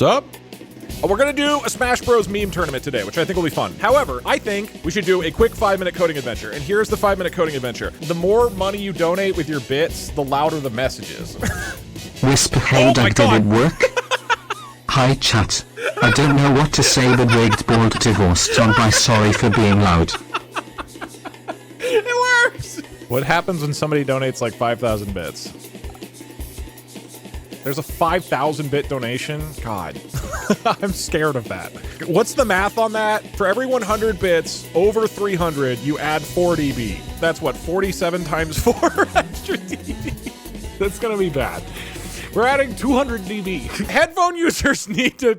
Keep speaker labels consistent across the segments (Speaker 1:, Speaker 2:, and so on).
Speaker 1: Sup? We're gonna do a Smash Bros meme tournament today, which I think will be fun. However, I think we should do a quick 5-minute coding adventure. And here's the 5-minute coding adventure. The more money you donate with your bits, the louder the message is.
Speaker 2: Whisper, hey Doug, did it work? Hi chat. I don't know what to say, but rigged, bald, divorced on by sorry for being loud.
Speaker 1: It works! What happens when somebody donates like 5,000 bits? There's a 5,000 bit donation? God, I'm scared of that. What's the math on that? For every 100 bits over 300, you add 4 dB. That's what, 47 times 4 extra dB? That's gonna be bad. We're adding 200 dB. Headphone users need to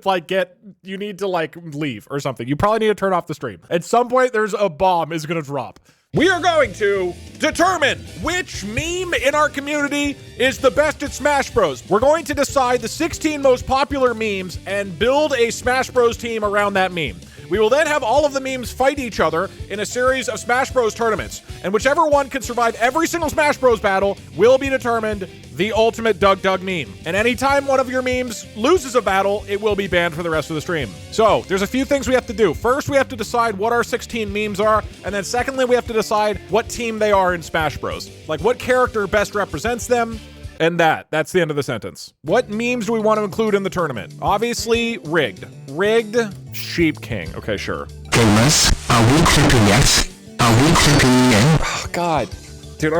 Speaker 1: you need to leave or something. You probably need to turn off the stream. At some point, there's a bomb is gonna drop. We are going to determine which meme in our community is the best at Smash Bros. We're going to decide the 16 most popular memes and build a Smash Bros team around that meme. We will then have all of the memes fight each other in a series of Smash Bros tournaments. And whichever one can survive every single Smash Bros battle will be determined the ultimate DougDoug meme. And anytime one of your memes loses a battle, it will be banned for the rest of the stream. So there's a few things we have to do. First, we have to decide what our 16 memes are. And then secondly, we have to decide what team they are in Smash Bros. Like what character best represents them. And that's the end of the sentence. What memes do we want to include in the tournament? Obviously, rigged. Rigged Sheep King. Okay, sure.
Speaker 2: Gamers, are we clipping yet? Are we clipping yet?
Speaker 1: Oh, God. Dude,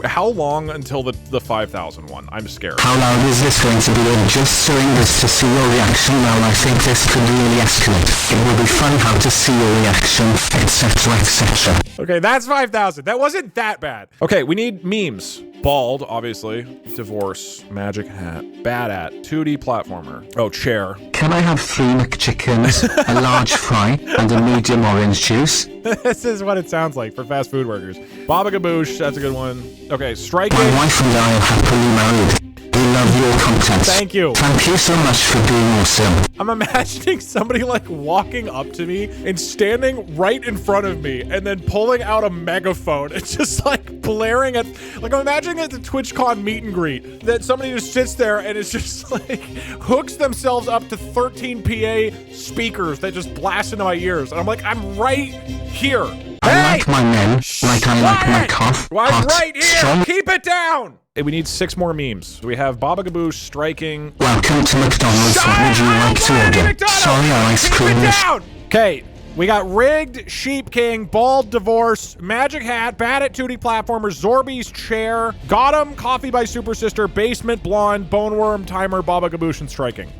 Speaker 1: how long until the 5,000 one? I'm scared.
Speaker 2: How loud is this going to be? I'm just showing this to see your reaction now. I think this could really escalate. It will be fun how to see your reaction, etc, etc.
Speaker 1: Okay, that's 5,000. That wasn't that bad. Okay, we need memes. Bald, obviously. Divorce. Magic hat. Bad at. 2D platformer. Oh, chair.
Speaker 2: Can I have 3 McChickens, a large fry, and a medium orange juice?
Speaker 1: This is what it sounds like for fast food workers. Baba Gaboosh, that's a good one. Okay, striking.
Speaker 2: My wife and I are happily married. We love your content.
Speaker 1: Thank you.
Speaker 2: Thank you so much for being awesome.
Speaker 1: I'm imagining somebody walking up to me and standing right in front of me and then pulling out a megaphone and just blaring at, I'm imagining at the TwitchCon meet and greet that somebody just sits there and is just hooks themselves up to 13 PA speakers that just blast into my ears. And I'm like, I'm right here.
Speaker 2: I like my men, like I like my cough.
Speaker 1: I'm right here. Strong. Keep it down. We need 6 more memes. We have Baba Gaboosh striking.
Speaker 2: Welcome to McDonald's. What would you like to order? Sorry, our ice cream is...
Speaker 1: Okay, we got Rigged, Sheep King, Bald, Divorce, Magic Hat, Bad at 2D Platformers, Zorby's Chair, Got 'em, Coffee by Super Sister, Basement, Blonde, Boneworm, Timer, Baba Gaboosh, and Striking.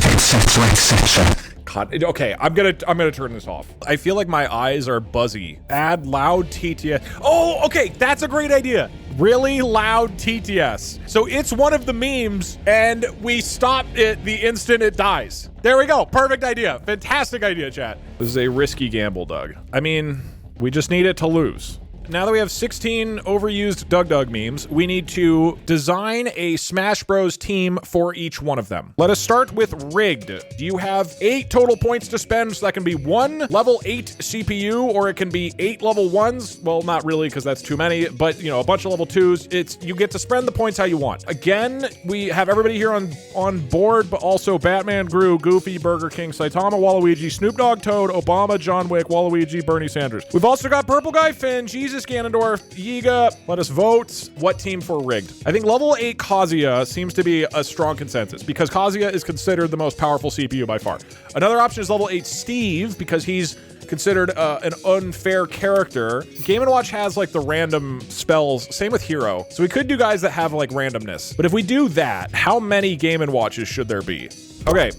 Speaker 2: Etc, etc.
Speaker 1: God, okay, I'm gonna turn this off. I feel like my eyes are buzzy. Add loud TTS. Oh, okay, that's a great idea. Really loud TTS. So it's one of the memes, and we stop it the instant it dies. There we go. Perfect idea. Fantastic idea, chat. This is a risky gamble, Doug. I mean, we just need it to lose. Now that we have 16 overused DougDoug memes, we need to design a Smash Bros team for each one of them. Let us start with Rigged. You have 8 total points to spend, so that can be 1 level 8 CPU, or it can be 8 level 1s. Well, not really, because that's too many, but a bunch of level 2s. You get to spend the points how you want. Again, we have everybody here on board, but also Batman, Gru, Goofy, Burger King, Saitama, Waluigi, Snoop Dogg, Toad, Obama, John Wick, Waluigi, Bernie Sanders. We've also got Purple Guy, Finn, Jesus, Ganondorf, Yiga. Let us vote. What team for Rigged? I think level 8 Kazuya seems to be a strong consensus because Kazuya is considered the most powerful CPU by far. Another option is level 8 Steve because he's considered an unfair character. Game & Watch has the random spells. Same with Hero. So we could do guys that have randomness. But if we do that, how many Game & Watches should there be? Okay.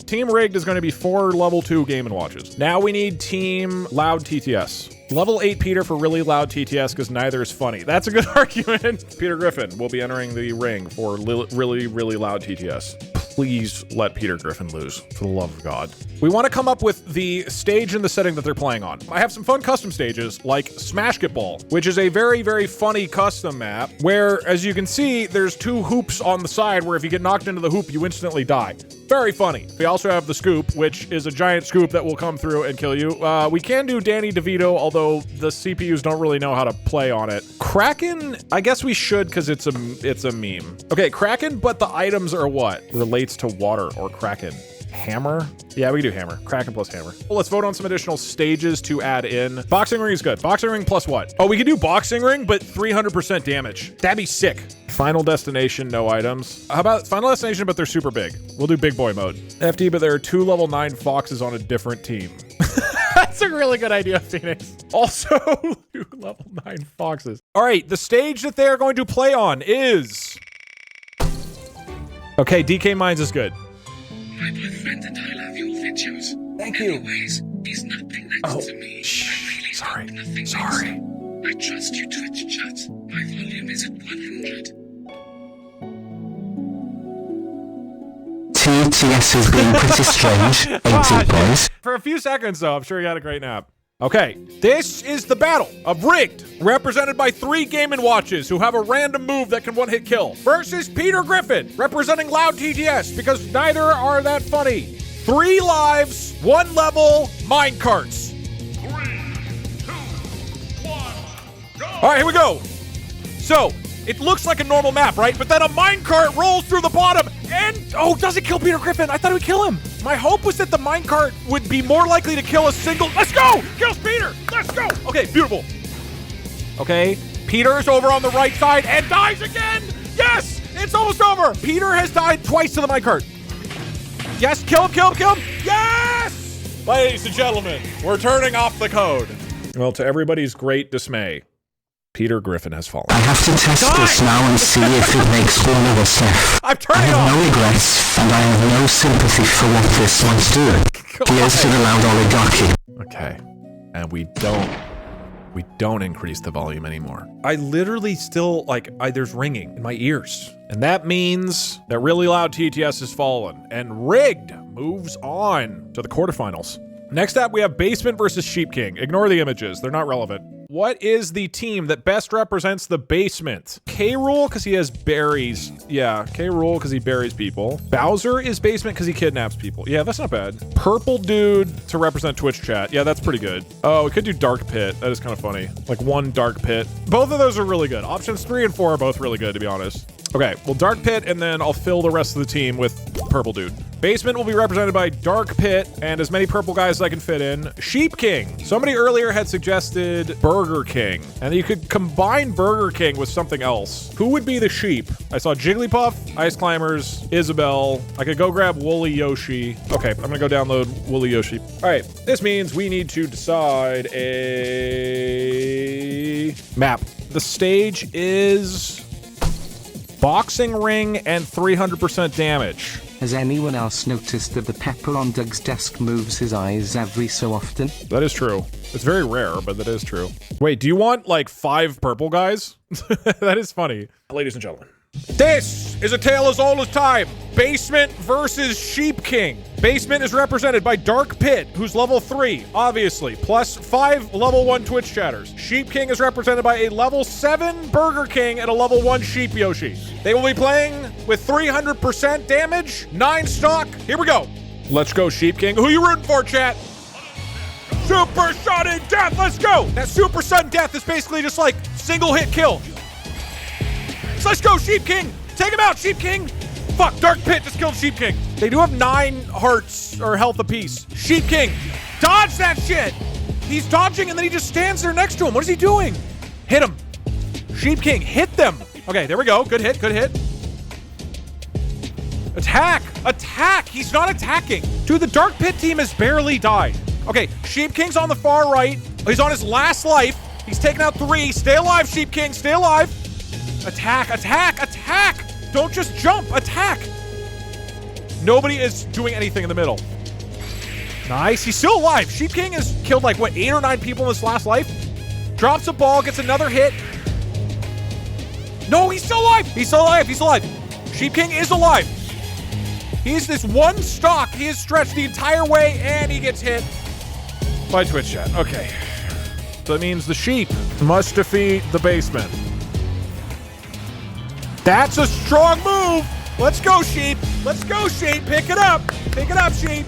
Speaker 1: Team Rigged is going to be 4 level 2 Game & Watches. Now we need Team Loud TTS. Level 8 Peter for really loud TTS because neither is funny. That's a good argument. Peter Griffin will be entering the ring for really, really loud TTS. Please let Peter Griffin lose, for the love of God. We want to come up with the stage and the setting that they're playing on. I have some fun custom stages like Smashketball, which is a very, very funny custom map where, as you can see, there's 2 hoops on the side where if you get knocked into the hoop, you instantly die. Very funny. We also have the Scoop, which is a giant scoop that will come through and kill you. We can do Danny DeVito, although the CPUs don't really know how to play on it. Kraken, I guess we should because it's a meme. Okay, Kraken, but the items are what? Relates relates to water or Kraken? Hammer? Yeah, we can do hammer. Kraken plus hammer. Well, let's vote on some additional stages to add in. Boxing ring is good. Boxing ring plus what? Oh, we can do boxing ring, but 300% damage. That'd be sick. Final destination, no items. How about final destination, but they're super big? We'll do big boy mode. FD, but there are 2 level 9 foxes on a different team. That's a really good idea, Phoenix. Also, 2 level 9 foxes. All right, the stage that they are going to play on is... Okay, DK Mines is good.
Speaker 3: My boyfriend and I love your videos.
Speaker 1: Thank you.
Speaker 3: Anyways, he's nothing next to me. I really hope nothing
Speaker 1: Sorry.
Speaker 3: I trust you, Twitch chat. My volume is at 100.
Speaker 2: TTS is being pretty strange, ain't it, boys?
Speaker 1: For a few seconds, though, I'm sure you had a great nap. Okay, this is the battle of Rigged, represented by 3 Game & Watches who have a random move that can one-hit kill, versus Peter Griffin, representing Loud TTS, because neither are that funny. 3 lives, 1 level, minecarts.
Speaker 4: 3, 2, 1, go!
Speaker 1: All right, here we go. So, it looks like a normal map, right? But then a minecart rolls through the bottom and... Oh, does it kill Peter Griffin? I thought it would kill him. My hope was that the minecart would be more likely to kill a single... Let's go! Kills Peter! Let's go! Okay, beautiful. Okay, Peter's over on the right side and dies again! Yes! It's almost over! Peter has died twice to the minecart. Yes, kill him, kill him, kill him! Yes! Ladies and gentlemen, we're turning off the code. Well, to everybody's great dismay, Peter Griffin has fallen.
Speaker 2: I have to test this now and see if it makes one of us left.
Speaker 1: I'm
Speaker 2: I
Speaker 1: turning
Speaker 2: have
Speaker 1: off!
Speaker 2: no regrets, and I have no sympathy for what this one's doing. Here's to the loud oligarchy.
Speaker 1: Okay, and we don't increase the volume anymore. I literally still, there's ringing in my ears. And that means that Really Loud TTS has fallen, and Rigged moves on to the quarterfinals. Next up, we have Basement versus Sheep King. Ignore the images, they're not relevant. What is the team that best represents the basement? K-Rool, because he has berries. Yeah, K-Rool, because he buries people. Bowser is basement because he kidnaps people. Yeah, that's not bad. Purple Dude to represent Twitch chat. Yeah, that's pretty good. Oh, we could do Dark Pit. That is kind of funny. Like 1 Dark Pit. Both of those are really good. Options 3 and 4 are both really good, to be honest. Okay, well, Dark Pit, and then I'll fill the rest of the team with Purple Dude. Basement will be represented by Dark Pit and as many purple guys as I can fit in. Sheep King. Somebody earlier had suggested Burger King, and you could combine Burger King with something else. Who would be the sheep? I saw Jigglypuff, Ice Climbers, Isabelle. I could go grab Woolly Yoshi. Okay, I'm gonna go download Woolly Yoshi. All right, this means we need to decide a map. The stage is boxing ring and 300% damage.
Speaker 5: Has anyone else noticed that the pepper on Doug's desk moves his eyes every so often?
Speaker 1: That is true. It's very rare, but that is true. Wait, do you want like 5 purple guys? That is funny. Ladies and gentlemen, this is a tale as old as time. Basement versus Sheep King. Basement is represented by Dark Pit, who's level 3, obviously, plus 5 level 1 Twitch chatters. Sheep King is represented by a level 7 Burger King and a level 1 Sheep Yoshi. They will be playing with 300% damage, 9 stock. Here we go. Let's go, Sheep King. Who you rooting for, chat? Super sudden death, let's go! That super sudden death is basically just like single hit kill. So let's go, Sheep King! Take him out, Sheep King! Fuck, Dark Pit just killed Sheep King. They do have 9 hearts or health apiece. Sheep King, dodge that shit! He's dodging and then he just stands there next to him. What is he doing? Hit him. Sheep King, hit them. Okay, there we go. Good hit, good hit. Attack! Attack! He's not attacking. Dude, the Dark Pit team has barely died. Okay, Sheep King's on the far right. He's on his last life. He's taken out 3. Stay alive, Sheep King. Stay alive. Attack, attack, attack! Don't just jump, attack! Nobody is doing anything in the middle. Nice, he's still alive. Sheep King has killed like, what, 8 or 9 people in his last life? Drops a ball, gets another hit. No, he's still alive! He's still alive, he's alive. Sheep King is alive. He's this 1 stock. He is stretched the entire way and he gets hit by Twitch chat. Okay. So that means the sheep must defeat the basement. That's a strong move. Let's go, sheep. Let's go, sheep. Pick it up. Pick it up, sheep.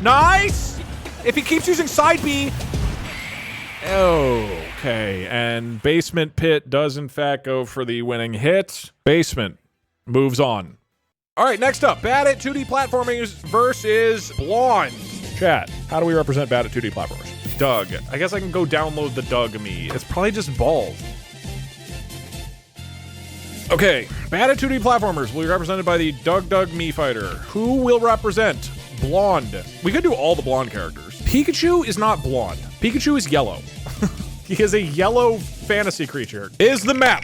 Speaker 1: Nice. If he keeps using side B. Okay. And Basement Pit does, in fact, go for the winning hit. Basement moves on. All right, next up, bad at 2D platforming versus blonde. Chat, how do we represent bad at 2D platformers? Doug. I guess I can go download the Doug me. It's probably just bald. Okay, bad at 2D platformers will be represented by the DougDoug me fighter. Who will represent blonde? We could do all the blonde characters. Pikachu is not blonde. Pikachu is yellow. He is a yellow fantasy creature. Is the map.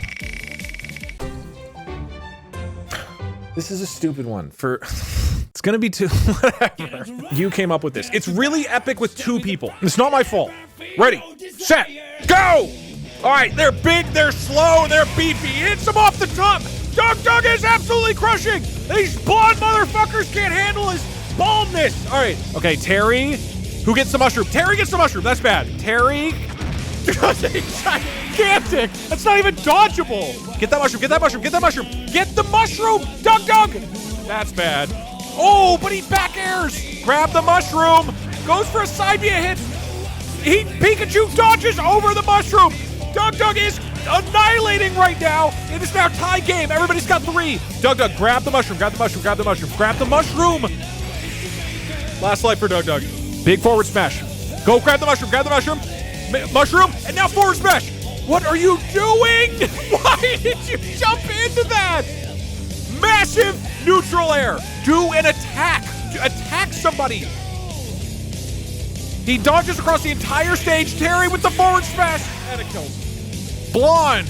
Speaker 1: This is a stupid one for... It's gonna be two... Whatever. You came up with this. It's really epic with two people. It's not my fault. Ready, set, go! All right, they're big, they're slow, they're beefy. Hits them off the top. DougDoug is absolutely crushing. These blonde motherfuckers can't handle his baldness. All right, okay, Terry, who gets the mushroom? Terry gets the mushroom, that's bad. Terry, gigantic. That's not even dodgeable. Get that mushroom, get that mushroom, get that mushroom. Get the mushroom, DougDoug. That's bad. Oh, but he back airs. Grab the mushroom. Goes for a side B hit. Pikachu dodges over the mushroom. DougDoug is annihilating right now. It is now tie game. Everybody's got 3. DougDoug, grab the mushroom, grab the mushroom, grab the mushroom, grab the mushroom. Last life for DougDoug. Big forward smash. Go grab the mushroom, mushroom, and now forward smash. What are you doing? Why did you jump into that? Massive neutral air. Do an attack. Attack somebody. He dodges across the entire stage. Terry with the forward smash. And it kills. Blonde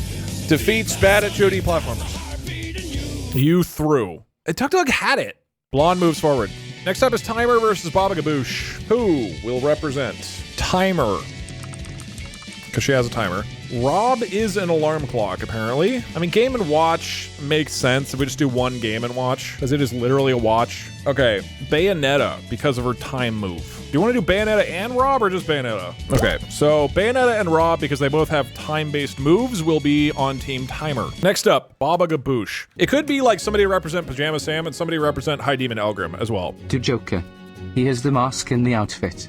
Speaker 1: defeats bad at 2D platformers. You threw. DougDoug had it. Blonde moves forward. Next up is Timer versus Baba Gaboosh. Who will represent Timer? Because she has a timer. Rob is an alarm clock, apparently. I mean, Game & Watch makes sense if we just do one Game & Watch, because it is literally a watch. Okay, Bayonetta, because of her time move. Do you want to do Bayonetta and Rob, or just Bayonetta? Okay, so Bayonetta and Rob, because they both have time-based moves, will be on Team Timer. Next up, Baba Gaboosh. It could be like somebody represent Pajama Sam and somebody represent High Demon Elgrim as well.
Speaker 5: To Joker. He has the mask and the outfit.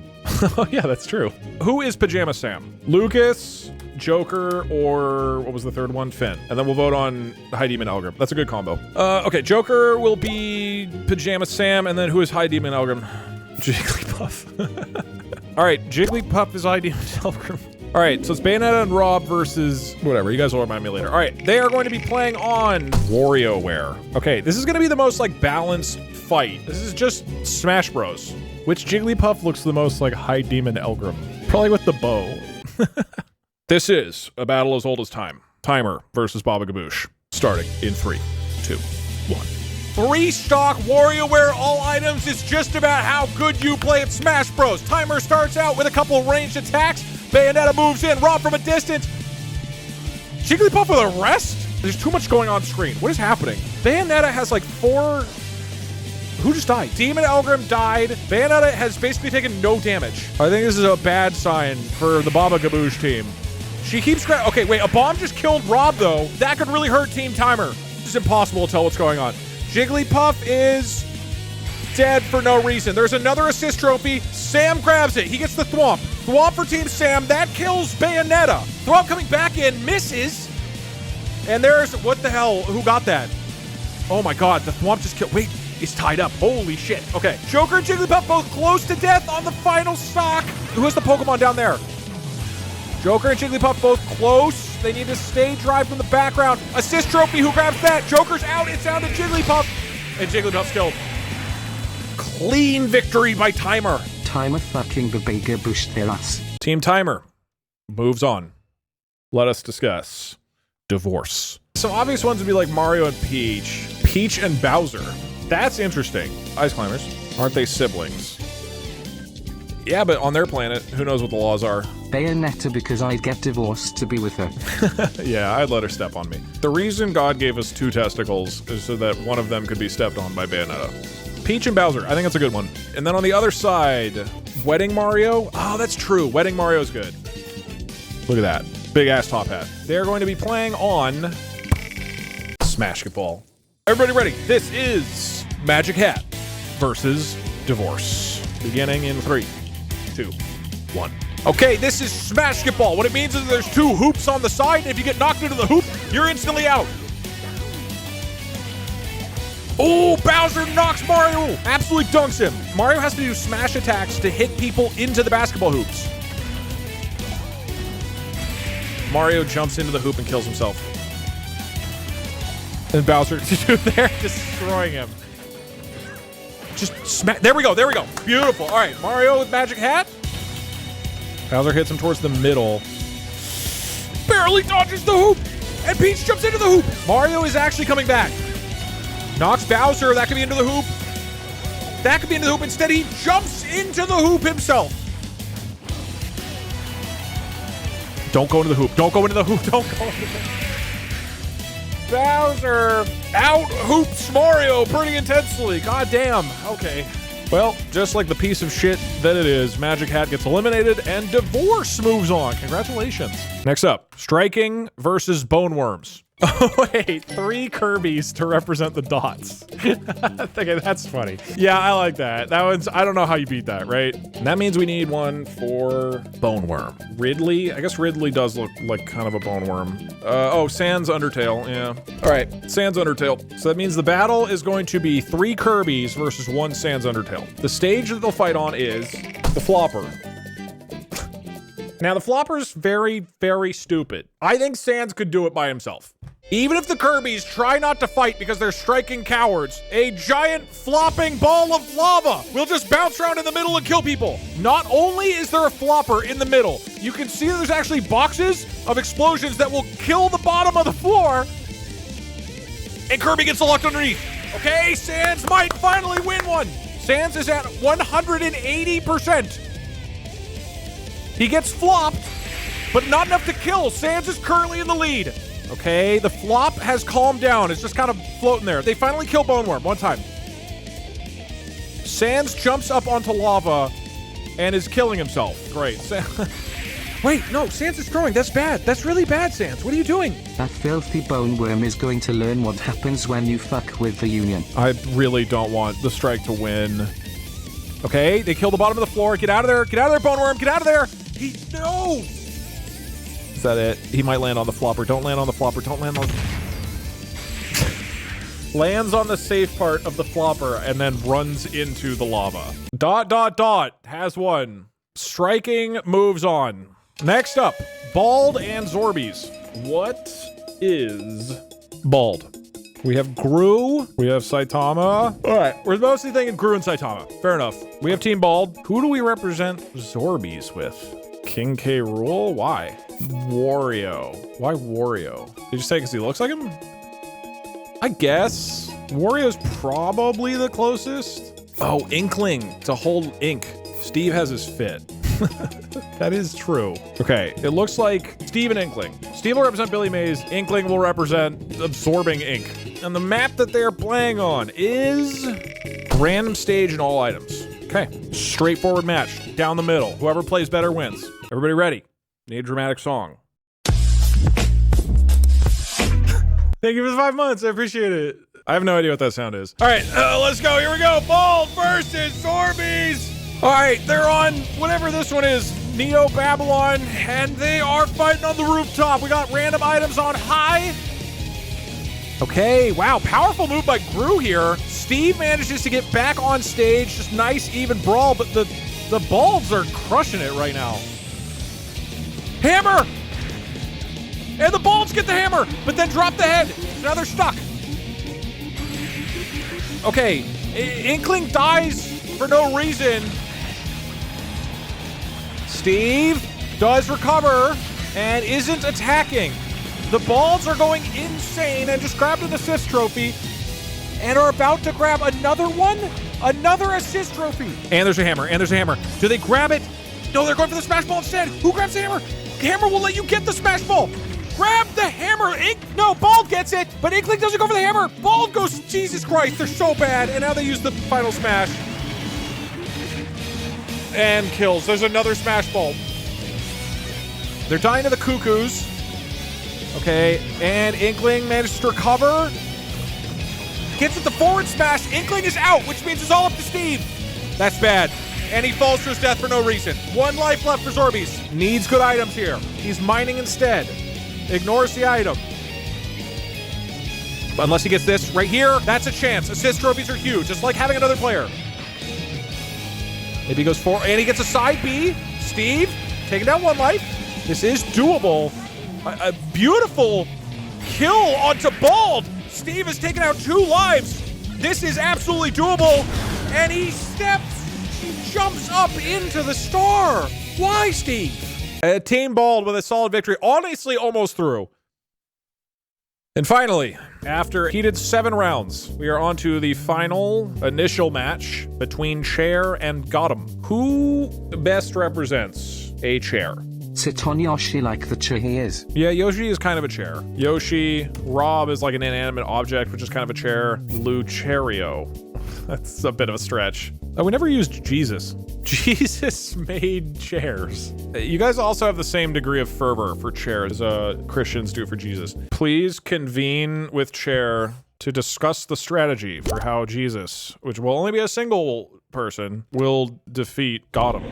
Speaker 1: Oh yeah, that's true. Who is Pajama Sam? Lucas, Joker, or what was the third one? Finn. And then we'll vote on High Demon Elgrim. That's a good combo. Okay, Joker will be Pajama Sam, and then who is High Demon Elgrim? Jigglypuff. All right, Jigglypuff is High Demon Elgrim. All right, so it's Bayonetta and Rob versus whatever. You guys will remind me later. All right, they are going to be playing on WarioWare. Okay, this is going to be the most like balanced fight. This is just Smash Bros. Which Jigglypuff looks the most like High Demon Elgrim? Probably with the bow. This is a battle as old as time. Timer versus Baba Gaboosh. Starting in 3, 2, 1. 3-stock WarioWare all items is just about how good you play at Smash Bros. Timer starts out with a couple ranged attacks. Bayonetta moves in, Rob from a distance. Jigglypuff with a rest? There's too much going on screen. What is happening? Bayonetta has like 4... Who just died? Demon Elgrim died. Bayonetta has basically taken no damage. I think this is a bad sign for the Baba Gaboosh team. She keeps... Okay, wait, a bomb just killed Rob, though. That could really hurt Team Timer. It's impossible to tell what's going on. Jigglypuff is dead for no reason. There's another assist trophy. Sam grabs it. He gets the Thwomp. Thwomp for Team Sam. That kills Bayonetta. Thwomp coming back in. Misses. And there's... What the hell? Who got that? Oh, my God. The Thwomp just killed... Wait. Is tied up. Holy shit. Okay. Joker and Jigglypuff both close to death on the final stock. Who has the Pokemon down there? Joker and Jigglypuff both close. They need to stay dry from the background. Assist trophy. Who grabs that? Joker's out. It's down to Jigglypuff. And Jigglypuff's killed. Clean victory by Timer.
Speaker 5: Timer fucking the bigger bush their ass.
Speaker 1: Team Timer moves on. Let us discuss divorce. Some obvious ones would be like Mario and Peach. Peach and Bowser. That's interesting. Ice climbers. Aren't they siblings? Yeah, but on their planet, who knows what the laws are?
Speaker 5: Bayonetta because I'd get divorced to be with her.
Speaker 1: Yeah, I'd let her step on me. The reason God gave us 2 testicles is so that one of them could be stepped on by Bayonetta. Peach and Bowser. I think that's a good one. And then on the other side, Wedding Mario. Oh, that's true. Wedding Mario's good. Look at that. Big ass top hat. They're going to be playing on Smashketball. Everybody ready? This is Magic Hat versus Divorce. Beginning in 3, 2, 1. Okay, this is Smashketball. What it means is there's 2 hoops on the side, and if you get knocked into the hoop, you're instantly out. Oh, Bowser knocks Mario. Absolutely dunks him. Mario has to do smash attacks to hit people into the basketball hoops. Mario jumps into the hoop and kills himself. And Bowser, dude, they're destroying him. Just smack. There we go. There we go. Beautiful. All right, Mario with magic hat. Bowser hits him towards the middle. Barely dodges the hoop. And Peach jumps into the hoop. Mario is actually coming back. Knocks Bowser. That could be into the hoop. That could be into the hoop. Instead, he jumps into the hoop himself. Don't go into the hoop. Don't go into the hoop. Don't go into the hoop. Bowser out hoops Mario pretty intensely. God damn. Okay. Well, just like the piece of shit that it is, Magic Hat gets eliminated and Divorce moves on. Congratulations. Next up, striking versus bone worms. Oh, wait, 3 Kirby's to represent the dots. Okay, that's funny. Yeah, I like that. That one's, I don't know how you beat that, right? And that means we need one for bone worm. Ridley, I guess Ridley does look like kind of a bone worm. Oh, Sans Undertale, yeah. All right, Sans Undertale. So that means the battle is going to be 3 Kirby's versus 1 Sans Undertale. The stage that they'll fight on is the Flopper. Now, the Flopper's very, very stupid. I think Sans could do it by himself. Even if the Kirby's try not to fight because they're striking cowards, a giant flopping ball of lava will just bounce around in the middle and kill people. Not only is there a flopper in the middle, you can see that there's actually boxes of explosions that will kill the bottom of the floor, and Kirby gets locked underneath. Okay, Sans might finally win one. Sans is at 180%. He gets flopped, but not enough to kill. Sans is currently in the lead. Okay, the flop has calmed down. It's just kind of floating there. They finally kill Bone Worm one time. Sans jumps up onto lava and is killing himself. Great. Wait, no, Sans is throwing. That's bad. That's really bad, Sans. What are you doing?
Speaker 5: That filthy bone worm is going to learn what happens when you fuck with the Union.
Speaker 1: I really don't want the strike to win. Okay, they kill the bottom of the floor. Get out of there. Get out of there, Bone Worm. Get out of there. No. Is that it? He might land on the flopper. Don't land on the flopper. Don't land on... Lands on the safe part of the flopper and then runs into the lava. DougDougDoug has one. Striking moves on. Next up, Bald and Zorbies. What is Bald? We have Gru. We have Saitama. All right, we're mostly thinking Gru and Saitama. Fair enough. We have Team Bald. Who do we represent Zorbies with? King K. Rool? Why? Wario. Why Wario? Did you say because he looks like him? I guess. Wario's probably the closest. Oh, Inkling to hold ink. Steve has his fit. That is true. Okay, it looks like Steve and Inkling. Steve will represent Billy Mays. Inkling will represent absorbing ink. And the map that they're playing on is random stage and all items. Okay, straightforward match. Down the middle. Whoever plays better wins. Everybody ready? Need a dramatic song. Thank you for the 5 months. I appreciate it. I have no idea what that sound is. All right, let's go. Here we go. Bald versus Zorbies. All right, they're on whatever this one is, Neo Babylon, and they are fighting on the rooftop. We got random items on high. Okay, wow, powerful move by Gru here. Steve manages to get back on stage. Just nice, even brawl, but the Balds are crushing it right now. Hammer! And the Balds get the hammer, but then drop the head. Now they're stuck. Okay, Inkling dies for no reason. Steve does recover and isn't attacking. The Balds are going insane and just grabbed an assist trophy and are about to grab another one? Another assist trophy. And there's a hammer, and there's a hammer. Do they grab it? No, they're going for the smash ball instead. Who grabs the hammer? Hammer will let you get the smash ball. Grab the hammer. No, Bald gets it, but Inkling doesn't go for the hammer. Bald goes, Jesus Christ, they're so bad. And now they use the final smash. And kills. There's another smash ball. They're dying to the cuckoos. Okay, and Inkling manages to recover. Gets it the forward smash. Inkling is out, which means it's all up to Steve. That's bad. And he falls to his death for no reason. 1 life left for Zorbies. Needs good items here. He's mining instead. Ignores the item. Unless he gets this right here, that's a chance. Assist trophies are huge, just like having another player. Maybe he goes for, and he gets a side B. Steve, taking down 1 life. This is doable. A beautiful kill onto Bald. Steve has taken out 2 lives. This is absolutely doable. And he jumps up into the star. Why, Steve? Team Bald with a solid victory. Honestly, almost through. And finally, after heated 7 rounds, we are on to the final initial match between Chair and Gotham. Who best represents a chair?
Speaker 5: Sit on Yoshi like the chair he is.
Speaker 1: Yeah, Yoshi is kind of a chair. Yoshi, Rob is like an inanimate object, which is kind of a chair. Lucario. That's a bit of a stretch. Oh, we never used Jesus. Jesus made chairs. You guys also have the same degree of fervor for chairs Christians do for Jesus. Please convene with Chair to discuss the strategy for how Jesus, which will only be a single person, will defeat Gotham.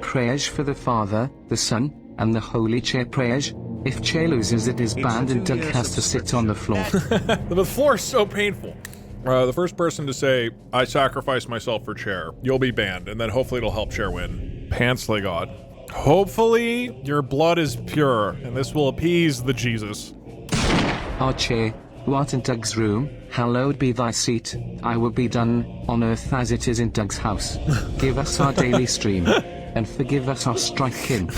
Speaker 5: Prayers for the Father, the Son, and the Holy Chair prayers. If Chair loses, it is banned and Doug has to sit on the floor.
Speaker 1: The floor is so painful. The first person to say, I sacrifice myself for Chair, you'll be banned, and then hopefully it'll help Chair win. Pantsley God. Hopefully your blood is pure, and this will appease the Jesus.
Speaker 5: Our Chair, who art in Doug's room, hallowed be thy seat. I will be done on earth as it is in Doug's house. Give us our daily stream, and forgive us our striking.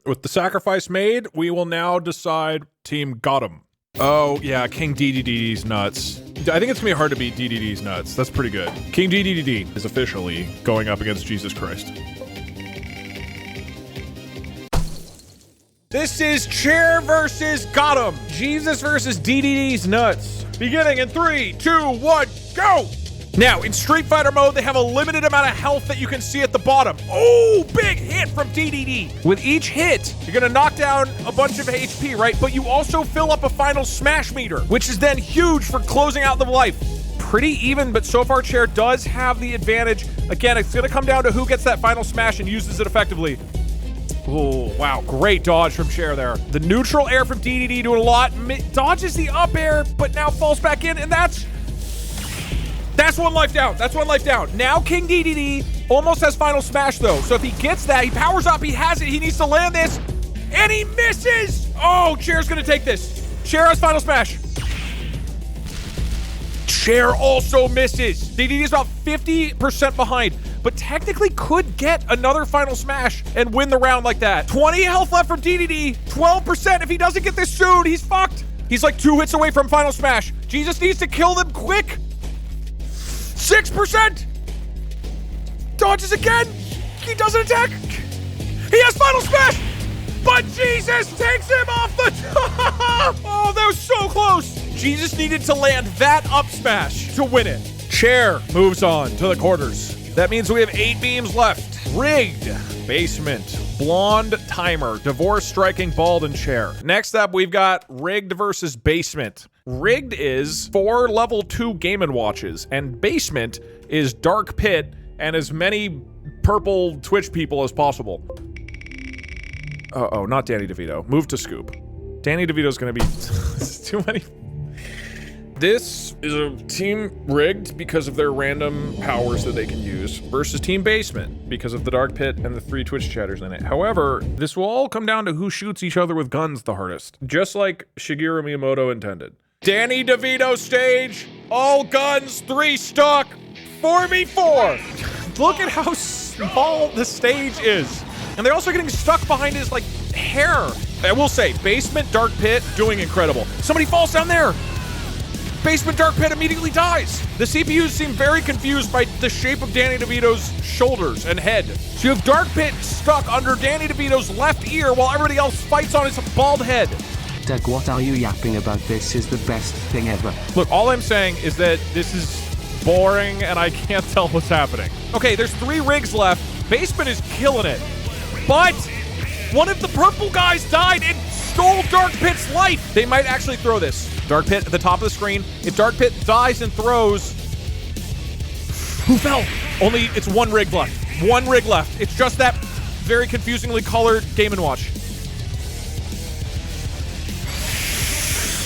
Speaker 1: With the sacrifice made, we will now decide Team Gotham. Oh, yeah, King DDD's nuts. I think it's gonna be hard to beat DDD's nuts. That's pretty good. King DDD is officially going up against Jesus Christ. This is Chair versus Gotham. Jesus versus DDD's nuts. Beginning in 3, 2, 1, go! Now, in Street Fighter mode, they have a limited amount of health that you can see at the bottom. Oh, big hit from DDD. With each hit, you're gonna knock down a bunch of HP, right? But you also fill up a final smash meter, which is then huge for closing out the life. Pretty even, but so far Chair does have the advantage. Again, it's gonna come down to who gets that final smash and uses it effectively. Oh, wow, great dodge from Chair there. The neutral air from DDD doing a lot. Dodges the up air, but now falls back in, and that's 1 life down. That's 1 life down. Now King DDD almost has final smash though. So if he gets that, he powers up, he has it, he needs to land this, and he misses. Oh, Chair's gonna take this. Chair has final smash. Chair also misses. DDD is about 50% behind, but technically could get another final smash and win the round like that. 20 health left from DDD, 12%. If he doesn't get this soon, he's fucked. He's like 2 hits away from final smash. Jesus needs to kill them quick. 6%! Dodges again! He doesn't attack! He has final smash! But Jesus takes him off the top! Oh, that was so close! Jesus needed to land that up smash to win it. Chair moves on to the quarters. That means we have 8 beams left. Rigged, Basement, Blonde, Timer, Divorce, Striking, Bald, and Chair. Next up, we've got Rigged versus Basement. Rigged is 4 level 2 Game & Watches, and Basement is Dark Pit and as many purple Twitch people as possible. Uh-oh, not Danny DeVito. Move to Scoop. Danny DeVito's gonna be too many. This is a team rigged because of their random powers that they can use versus Team Basement because of the Dark Pit and the 3 Twitch chatters in it. However, this will all come down to who shoots each other with guns the hardest, just like Shigeru Miyamoto intended. Danny DeVito stage, all guns, 3 stock, 4v4. Look at how small the stage is. And they're also getting stuck behind his, like, hair. I will say, Basement, Dark Pit, doing incredible. Somebody falls down there. Basement Dark Pit immediately dies. The CPUs seem very confused by the shape of Danny DeVito's shoulders and head. So you have Dark Pit stuck under Danny DeVito's left ear while everybody else fights on his bald head.
Speaker 5: Doug, what are you yapping about? This is the best thing ever.
Speaker 1: Look, all I'm saying is that this is boring and I can't tell what's happening. Okay, there's 3 rigs left. Basement is killing it. But one of the purple guys died and stole Dark Pit's life. They might actually throw this. Dark Pit at the top of the screen. If Dark Pit dies and throws... Who fell? Only, it's 1 rig left. 1 rig left. It's just that very confusingly colored Game & Watch.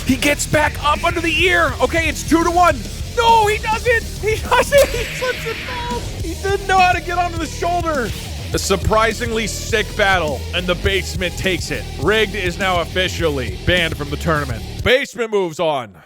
Speaker 1: He gets back up under the ear. Okay, it's 2-1. No, he doesn't. He doesn't. He slips it down. He didn't know how to get onto the shoulder. A surprisingly sick battle, and the basement takes it. Rigged is now officially banned from the tournament. Basement moves on.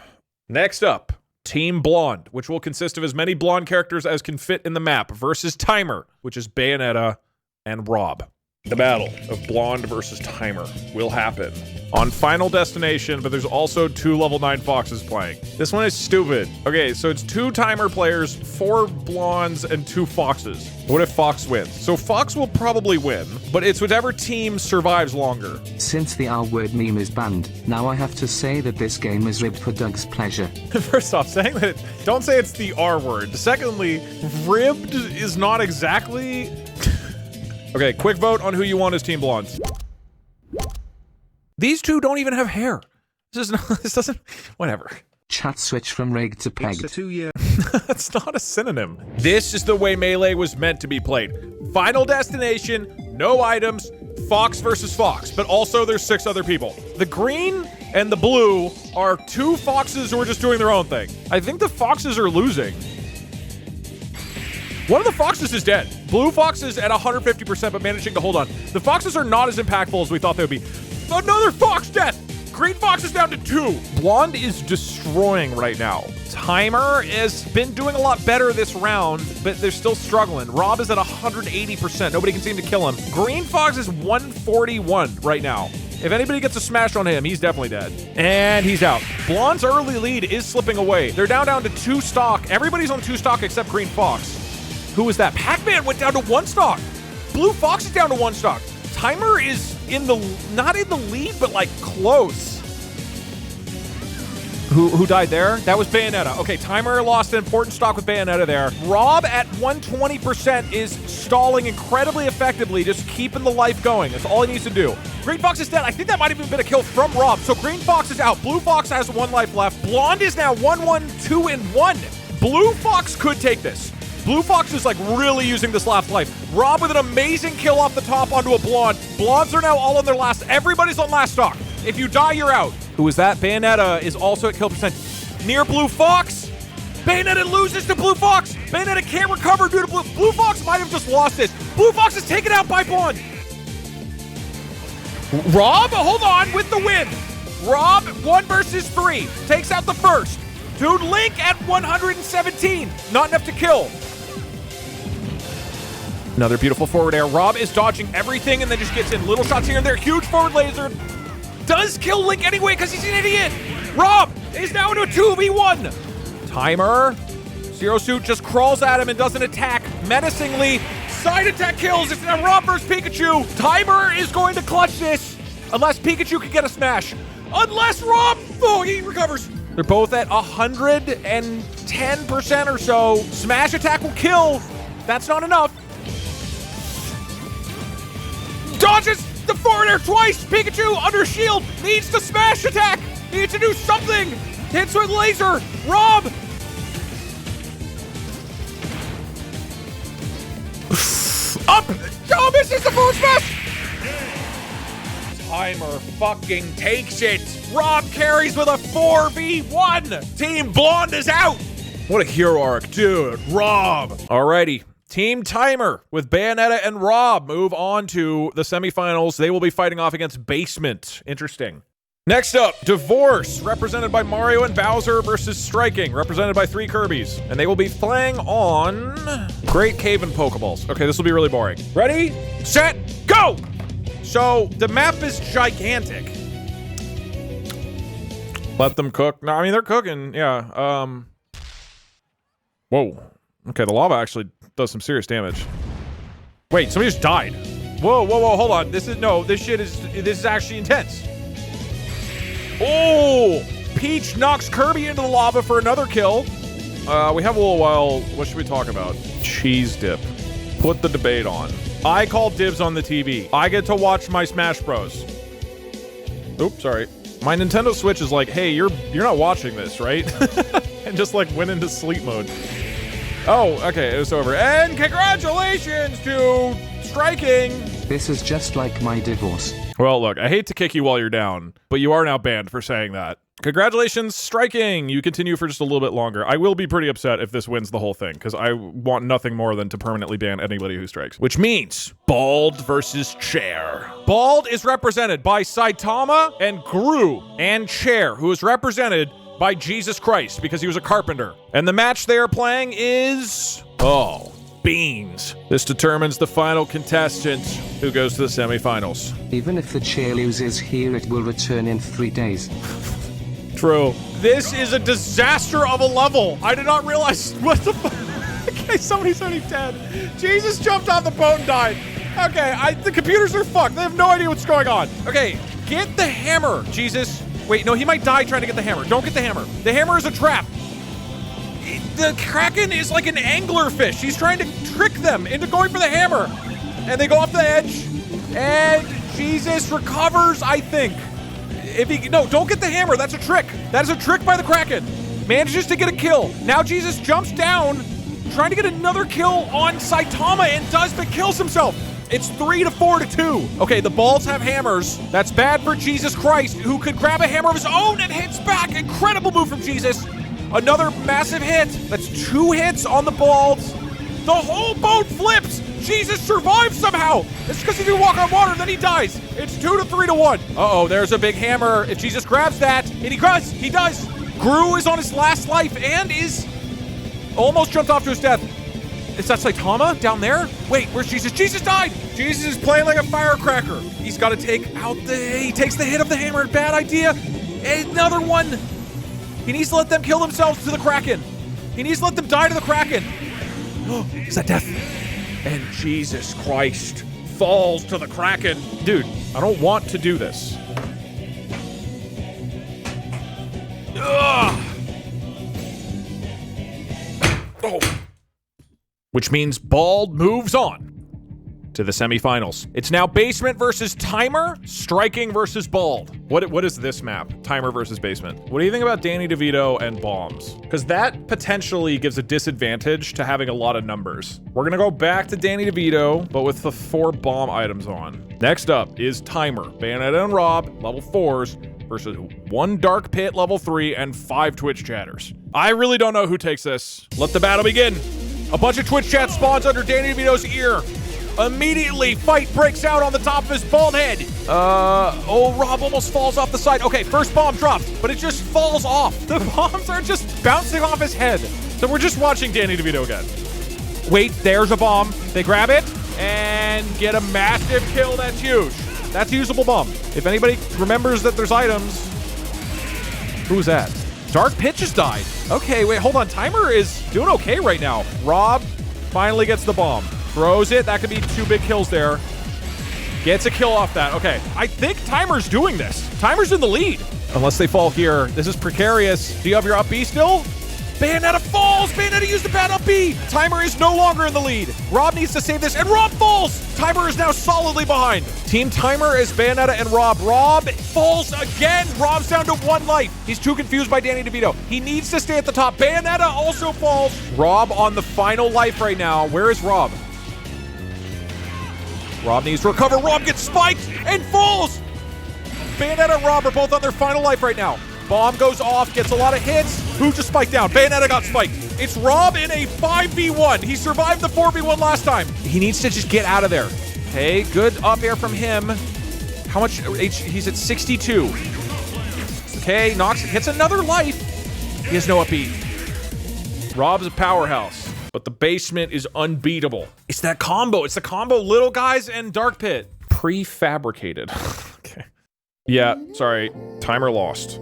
Speaker 1: Next up, Team Blonde, which will consist of as many blonde characters as can fit in the map, versus Timer, which is Bayonetta and Rob. The battle of Blonde versus Timer will happen on Final Destination, but there's also 2 level 9 foxes playing. This one is stupid. Okay, so it's 2 Timer players, 4 blondes, and 2 foxes. What if Fox wins? So Fox will probably win, but it's whichever team survives longer.
Speaker 5: Since the R-word meme is banned, now I have to say that this game is ribbed for Doug's pleasure.
Speaker 1: First off, saying that, don't say it's the R word. Secondly, ribbed is not exactly... Okay, quick vote on who you want as Team Blondes. These 2 don't even have hair. This doesn't, whatever.
Speaker 5: Chat switch from rigged to pegged.
Speaker 1: That's not a synonym. This is the way Melee was meant to be played. Final Destination, no items, Fox versus Fox, but also there's 6 other people. The green and the blue are 2 foxes who are just doing their own thing. I think the foxes are losing. One of the foxes is dead. Blue fox is at 150%, but managing to hold on. The foxes are not as impactful as we thought they would be. Another fox death! Green fox is down to 2. Blonde is destroying right now. Timer has been doing a lot better this round, but they're still struggling. Rob is at 180%. Nobody can seem to kill him. Green fox is 141 right now. If anybody gets a smash on him, he's definitely dead. And he's out. Blonde's early lead is slipping away. They're down to 2 stock. Everybody's on 2 stock except Green fox. Who was that? Pac-Man went down to 1 stock. Blue fox is down to 1 stock. Timer is in the, not in the lead, but like close. Who died there? That was Bayonetta. Okay, Timer lost an important stock with Bayonetta there. Rob at 120% is stalling incredibly effectively, just keeping the life going. That's all he needs to do. Green Fox is dead. I think that might have even been a kill from Rob. So Green Fox is out. Blue Fox has 1 life left. Blonde is now 1-1-2-1. Blue Fox could take this. Blue Fox is like really using this last life. Rob with an amazing kill off the top onto a blonde. Blondes are now all on their last. Everybody's on last stock. If you die, you're out. Who is that? Bayonetta is also at kill percent. Near Blue Fox. Bayonetta loses to Blue Fox. Bayonetta can't recover due to Blue Fox might have just lost this. Blue Fox is taken out by Blonde. Rob, hold on, with the win. Rob, 1 versus 3. Takes out the first. Dude, Link at 117. Not enough to kill. Another beautiful forward air. Rob is dodging everything and then just gets in little shots here and there. Huge forward laser. Does kill Link anyway because he's an idiot. Rob is now into a 2v1. Timer. Zero Suit just crawls at him and doesn't attack menacingly. Side attack kills. It's now Rob versus Pikachu. Timer is going to clutch this unless Pikachu can get a smash. Unless Rob, oh, he recovers. They're both at 110% or so. Smash attack will kill. That's not enough. Dodges the forward air twice. Pikachu under shield needs to smash attack. Needs to do something. Hits with laser. Rob. Up. Oh, misses the forward smash. Timer fucking takes it. Rob carries with a 4v1. Team Blonde is out. What a hero arc, dude. Rob. Alrighty. Team Timer with Bayonetta and Rob move on to the semifinals. They will be fighting off against Basement. Interesting. Next up, Divorce, represented by Mario and Bowser versus Striking, represented by 3 Kirbys. And they will be playing on Great Cave and Pokeballs. Okay, this will be really boring. Ready, set, go! So, the map is gigantic. Let them cook. No, I mean, they're cooking, yeah. Whoa. Okay, the lava actually does some serious damage. Wait, somebody just died. Whoa, hold on. This is actually intense. Oh, Peach knocks Kirby into the lava for another kill. We have a little while. What should we talk about? Cheese dip. Put the debate on. I call dibs on the TV. I get to watch my Smash Bros. Oops, sorry. My Nintendo Switch is like, hey, you're not watching this, right? And just like went into sleep mode. Oh, okay, it was over. And congratulations to striking.
Speaker 5: This is just like my divorce.
Speaker 1: Well, look, I hate to kick you while you're down, but you are now banned for saying that. Congratulations, striking. You continue for just a little bit longer. I will be pretty upset if this wins the whole thing, because I want nothing more than to permanently ban anybody who strikes. Which means Bald versus Chair. Bald is represented by Saitama and Gru, and Chair, who is represented by Jesus Christ, because he was a carpenter. And the match they are playing is... oh, beans. This determines the final contestant who goes to the semifinals.
Speaker 5: Even if the chair loses here, it will return in 3 days.
Speaker 1: True. This is a disaster of a level. I did not realize what the fuck. Okay, somebody's already dead. Jesus jumped off the boat and died. Okay, the computers are fucked. They have no idea what's going on. Okay, get the hammer, Jesus. Wait, no, he might die trying to get the hammer. Don't get the hammer. The hammer is a trap. The Kraken is like an anglerfish. He's trying to trick them into going for the hammer. And they go off the edge. And Jesus recovers, I think. No, don't get the hammer. That's a trick. That is a trick by the Kraken. Manages to get a kill. Now Jesus jumps down, trying to get another kill on Saitama, and does, but kills himself. It's 3 to 4 to 2. Okay, the balls have hammers. That's bad for Jesus Christ, who could grab a hammer of his own and hits back. Incredible move from Jesus. Another massive hit. That's 2 hits on the balls. The whole boat flips. Jesus survives somehow. It's because he didn't walk on water, then he dies. It's 2 to 3 to 1. Uh-oh, there's a big hammer. If Jesus grabs that, and he does. Gru is on his last life and is almost jumped off to his death. Is that Saitama down there? Wait, where's Jesus? Jesus died! Jesus is playing like a firecracker. He's got to take out he takes the hit of the hammer. Bad idea. Another one. He needs to let them kill themselves to the Kraken. He needs to let them die to the Kraken. Is that death? And Jesus Christ falls to the Kraken. Dude, I don't want to do this. Ugh. Oh. Which means Bald moves on to the semifinals. It's now Basement versus Timer, Striking versus Bald. What is this map? Timer versus Basement. What do you think about Danny DeVito and bombs? Because that potentially gives a disadvantage to having a lot of numbers. We're gonna go back to Danny DeVito, but with the 4 bomb items on. Next up is Timer, Bayonetta and Rob, level 4s, versus 1 Dark Pit, level 3, and 5 Twitch chatters. I really don't know who takes this. Let the battle begin. A bunch of Twitch chat spawns under Danny DeVito's ear. Immediately, fight breaks out on the top of his bald head. Rob almost falls off the side. Okay, first bomb drops, but it just falls off. The bombs are just bouncing off his head. So we're just watching Danny DeVito again. Wait, there's a bomb. They grab it and get a massive kill. That's huge. That's a usable bomb. If anybody remembers that there's items. Who's that? Dark Pit just died. Okay, wait, hold on. Timer is doing okay right now. Rob finally gets the bomb. Throws it. That could be 2 big kills there. Gets a kill off that. Okay, I think Timer's doing this. Timer's in the lead. Unless they fall here. This is precarious. Do you have your up B still? Bayonetta falls! Bayonetta used the bad up B! Timer is no longer in the lead. Rob needs to save this, and Rob falls! Timer is now solidly behind. Team Timer is Bayonetta and Rob. Rob falls again! Rob's down to 1 life. He's too confused by Danny DeVito. He needs to stay at the top. Bayonetta also falls. Rob on the final life right now. Where is Rob? Rob needs to recover. Rob gets spiked and falls! Bayonetta and Rob are both on their final life right now. Bomb goes off, gets a lot of hits. Who just spiked down? Bayonetta got spiked. It's Rob in a 5v1. He survived the 4v1 last time. He needs to just get out of there. Okay, good up air from him. How much? He's at 62. Okay, knocks, hits another life. He has no up B. Rob's a powerhouse, but the basement is unbeatable. It's that combo. It's the combo Little Guys and Dark Pit. Prefabricated. Okay. Yeah, sorry. Timer lost.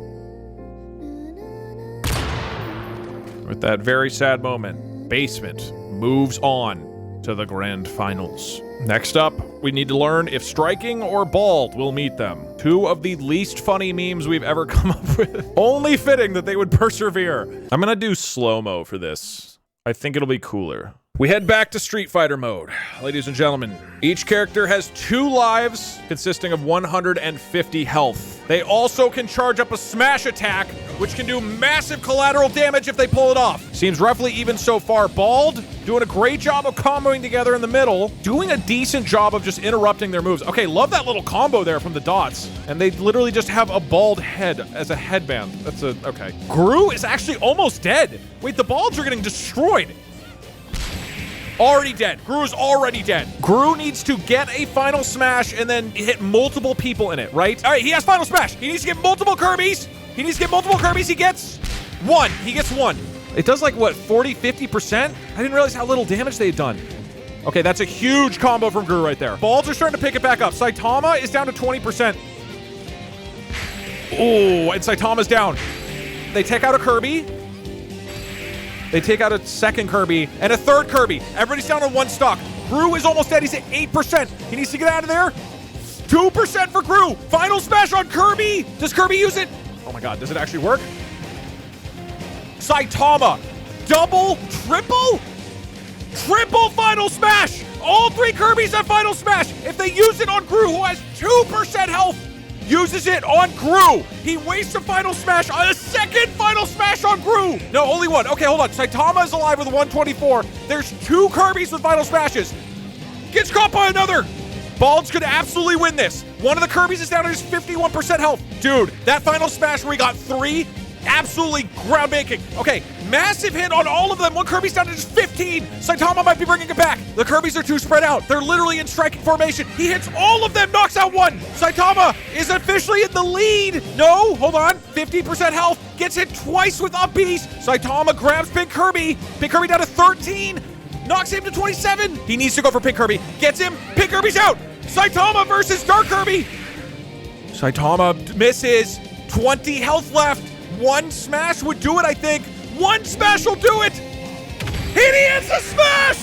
Speaker 1: With that very sad moment, Basement moves on to the grand finals. Next up, we need to learn if Striking or Bald will meet them. 2 of the least funny memes we've ever come up with. Only fitting that they would persevere. I'm gonna do slow-mo for this. I think it'll be cooler. We head back to Street Fighter mode. Ladies and gentlemen, each character has 2 lives consisting of 150 health. They also can charge up a smash attack which can do massive collateral damage if they pull it off. Seems roughly even so far. Bald, doing a great job of comboing together in the middle, doing a decent job of just interrupting their moves. Okay, love that little combo there from the dots. And they literally just have a bald head as a headband. Okay. Gru is actually almost dead. Wait, the balds are getting destroyed. Already dead. Gru is already dead. Gru needs to get a final smash and then hit multiple people in it, right? All right, he has final smash. He needs to get multiple Kirby's. He gets one. He gets one. It does like, what, 40, 50%? I didn't realize how little damage they had done. Okay, that's a huge combo from Gru right there. Balds are starting to pick it back up. Saitama is down to 20%. Oh, and Saitama's down. They take out a Kirby. They take out a second Kirby and a third Kirby. Everybody's down on one stock. Gru is almost dead. He's at 8%. He needs to get out of there. 2% for Gru. Final smash on Kirby. Does Kirby use it? Oh my God, does it actually work? Saitama. Double, triple final smash. All three Kirbys have final smash. If they use it on Gru, who has 2% health, uses it on Gru. He wastes a final smash on a second final smash on Gru. No, only one. Okay, hold on. Saitama is alive with 124. There's two Kirbys with final smashes. Gets caught by another. Balds could absolutely win this. One of the Kirbys is down to just 51% health. Dude, that final smash where he got three, absolutely groundbreaking. Okay, massive hit on all of them. One Kirby's down to just 15. Saitama might be bringing it back. The Kirbys are too spread out. They're literally in striking formation. He hits all of them, knocks out one. Saitama is officially in the lead. No, hold on. 50% health. Gets hit twice with up Bs. Saitama grabs Pink Kirby. Pink Kirby down to 13. Knocks him to 27. He needs to go for Pink Kirby. Gets him. Pink Kirby's out. Saitama versus Dark Kirby. Saitama misses. 20 health left. One smash would do it, I think. One smash will do it. And he hits a smash.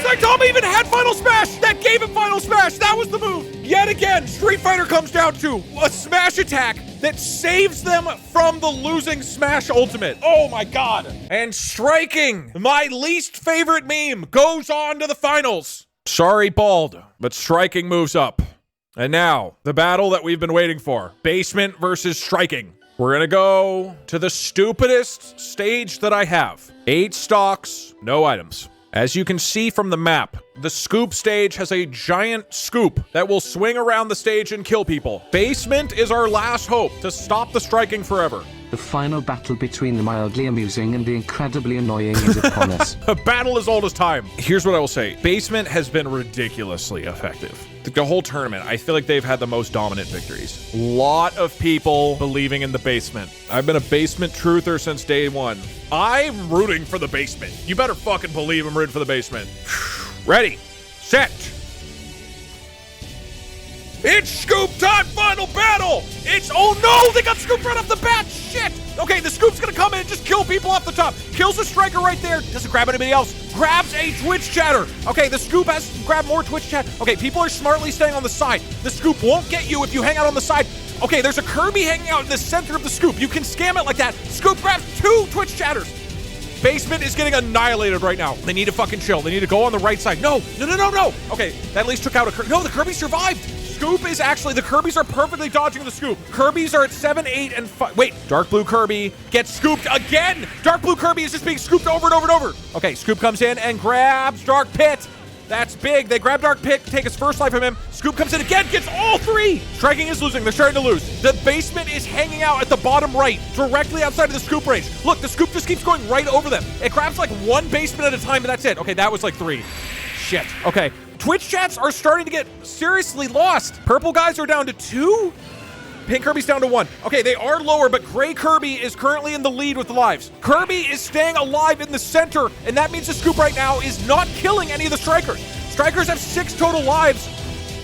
Speaker 1: Saitama even had final smash. That gave him final smash. That was the move. Yet again, Street Fighter comes down to a smash attack that saves them from the losing smash ultimate. Oh my God. And striking, my least favorite meme, goes on to the finals. Sorry, Bald, but striking moves up. And now, the battle that we've been waiting for. Basement versus striking. We're gonna go to the stupidest stage that I have. 8 stocks, no items. As you can see from the map, the scoop stage has a giant scoop that will swing around the stage and kill people. Basement is our last hope to stop the striking forever.
Speaker 5: The final battle between the mildly amusing and the incredibly annoying is upon us.
Speaker 1: A battle as old as time. Here's what I will say. Basement has been ridiculously effective. The whole tournament, I feel like they've had the most dominant victories. Lot of people believing in the basement. I've been a basement truther since day one. I'm rooting for the basement. You better fucking believe I'm rooting for the basement. Ready, set. It's scoop time, final battle! Oh no, they got scooped right off the bat, shit! Okay, the scoop's gonna come in and just kill people off the top. Kills the striker right there, doesn't grab anybody else. Grabs a Twitch chatter. Okay, the scoop has to grab more Twitch chat. Okay, people are smartly staying on the side. The scoop won't get you if you hang out on the side. Okay, there's a Kirby hanging out in the center of the scoop. You can scam it like that. Scoop grabs 2 Twitch chatters. Basement is getting annihilated right now. They need to fucking chill. They need to go on the right side. No. Okay, that at least took out a Kirby. No, the Kirby survived. Scoop is actually, the Kirbys are perfectly dodging the scoop. Kirbys are at 7, 8, and 5. Wait, Dark Blue Kirby gets scooped again. Dark Blue Kirby is just being scooped over and over and over. Okay, Scoop comes in and grabs Dark Pit. That's big. They grab Dark Pit, take his first life from him. Scoop comes in again, gets all 3. Striking is losing. They're starting to lose. The basement is hanging out at the bottom right, directly outside of the scoop range. Look, the scoop just keeps going right over them. It grabs like 1 basement at a time, but that's it. Okay, that was like 3. Shit. Okay. Twitch chats are starting to get seriously lost. Purple guys are down to 2. Pink Kirby's down to 1. Okay, they are lower, but Gray Kirby is currently in the lead with the lives. Kirby is staying alive in the center, and that means the scoop right now is not killing any of the strikers. Strikers have 6 total lives.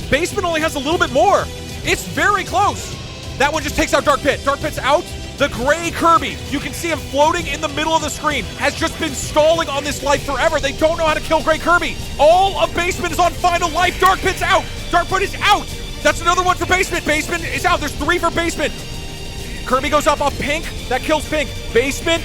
Speaker 1: Basement only has a little bit more. It's very close. That one just takes out Dark Pit. Dark Pit's out. The Gray Kirby, you can see him floating in the middle of the screen, has just been stalling on this life forever. They don't know how to kill Gray Kirby. All of Basement is on final life. Dark Pit's out. Dark Pit is out. That's another one for Basement. Basement is out. There's 3 for Basement. Kirby goes up off Pink. That kills Pink. Basement.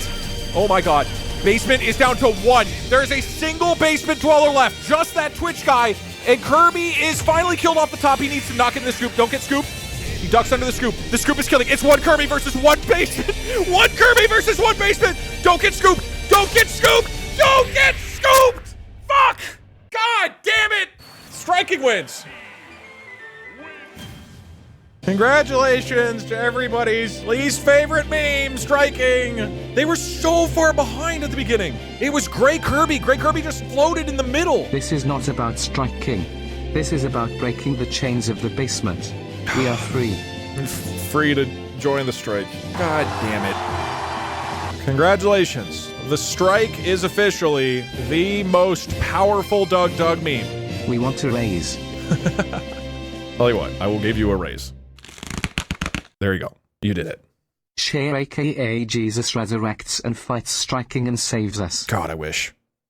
Speaker 1: Oh my God. Basement is down to 1. There is a single Basement dweller left. Just that Twitch guy. And Kirby is finally killed off the top. He needs to knock in the scoop. Don't get scooped. He Ducks under the scoop. The scoop is killing. It's one Kirby versus one basement. One Kirby versus one basement. Don't get scooped. Don't get scooped. Don't get scooped. Fuck. God damn it. Striking wins. Congratulations to everybody's least favorite meme, striking. They were so far behind at the beginning. It was Gray Kirby. Gray Kirby just floated in the middle.
Speaker 5: This is not about striking. This is about breaking the chains of the basement. We are free.
Speaker 1: Free to join the strike. God damn it. Congratulations. The strike is officially the most powerful DougDoug meme.
Speaker 5: We want a raise.
Speaker 1: Tell you what, I will give you a raise. There you go. You did it.
Speaker 5: Share aka Jesus resurrects and fights striking and saves us.
Speaker 1: God, I wish.